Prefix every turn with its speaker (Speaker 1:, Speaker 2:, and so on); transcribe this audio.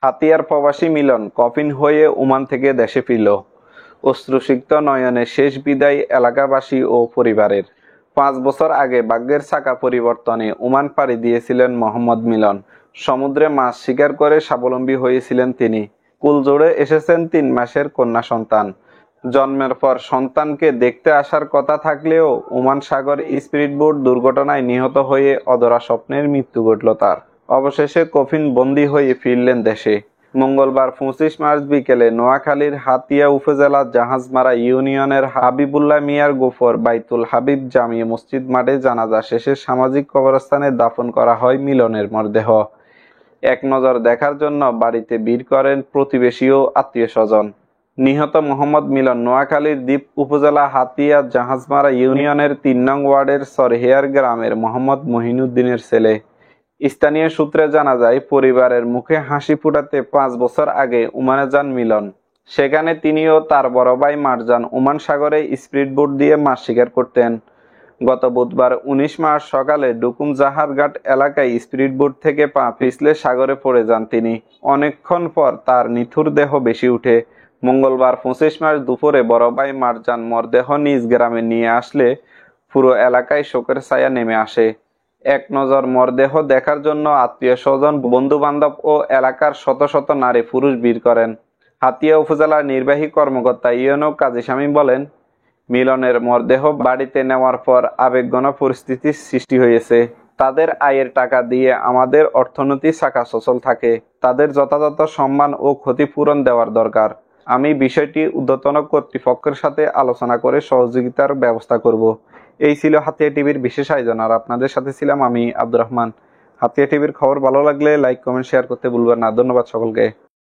Speaker 1: হাতিয়ার প্রবাসী মিলন কফিন হয়ে ওমান থেকে দেশে ফিরল। অশ্রুসিক্ত নয়নে শেষ বিদায় এলাকাবাসী ও পরিবারের। 5 বছর আগে ভাগ্যের চাকা পরিবর্তনে ওমান পাড়ি দিয়েছিলেন মোহাম্মদ মিলন। সমুদ্রে মাছ শিকার করে স্বাবলম্বী হয়েছিলেন তিনি। কুলজোড়ে এসেছেন 3 মাসের কন্যা সন্তান। জন্মের পর সন্তানকে দেখতে আসার কথা থাকলেও ওমান সাগর স্পিরিটবোট দুর্ঘটনায় নিহত হয়ে অধরা স্বপ্নের মৃত্যু ঘটল তার। অবশেষে কফিন বন্দী হয়ে ফিরলেন দেশে। মঙ্গলবার 25 মার্চ বিকেলে নোয়াখালীর হাতিয়া উপজেলা জাহাজমারা ইউনিয়নের হাবিবুল্লাহ মিয়ার গোফর বাইতুল হাবিব জামিয়া মসজিদ মাঠে জানাজা শেষে সামাজিক কবরস্থানে দাফন করা হয় মিলনের মরদেহ। এক নজর দেখার জন্য বাড়িতে ভিড় করেন প্রতিবেশী ও আত্মীয় স্বজন। নিহত মোহাম্মদ মিলন নোয়াখালীর দ্বীপ উপজেলা হাতিয়া জাহাজমারা ইউনিয়নের 3 নং ওয়ার্ডের সরহেয়ার গ্রামের মোহাম্মদ মহিনুদ্দিনের ছেলে। স্থানীয় সূত্রে জানা যায়, পরিবারের মুখে হাসি ফুটাতে 5 বছর আগে ওমানে যান মিলন। সেখানে তিনি ও তার বড় ভাই মারজান ওমান সাগরে স্পিডবোট দিয়ে মাছ শিকার করতেন। গত বুধবার 19 মার্চ সকালে ডুকুম জাহারঘাট এলাকায় স্পিডবোট থেকে পা পিছলে সাগরে পড়ে যান তিনি। অনেকক্ষণ পর তার নিথুর দেহ ভেসে ওঠে। মঙ্গলবার 25 মার্চ দুপুরে বড় ভাই মারজান মরদেহ নিজ গ্রামে নিয়ে আসলে পুরো এলাকায় শোকের ছায়া নেমে আসে। এক নজর মরদেহ দেখার জন্য আত্মীয় স্বজন, বন্ধু বান্ধব ও এলাকার শত শত নারী পুরুষ ভিড় করেন। হাতিয়া উপজেলার নির্বাহী কর্মকর্তা ইউনো কাজী শামীম বলেন, মিলনের মরদেহ বাড়িতে নেওয়ার পর আবেগঘন পরিস্থিতির সৃষ্টি হয়েছে। তাদের আয়ের টাকা দিয়ে আমাদের অর্থনীতি চাকা সচল থাকে। তাদের যথাযথ সম্মান ও ক্ষতিপূরণ দেওয়ার দরকার। আমি বিষয়টি ঊর্ধ্বতন কর্তৃপক্ষের সাথে আলোচনা করে সহযোগিতার ব্যবস্থা করব। এই ছিল হাতিয়া টিভির বিশেষ আয়োজন, আর আপনাদের সাথে ছিলাম আমি আব্দুর রহমান। হাতিয়া টিভির খবর ভালো লাগলে লাইক, কমেন্ট, শেয়ার করতে ভুলবেন না। ধন্যবাদ সকলকে।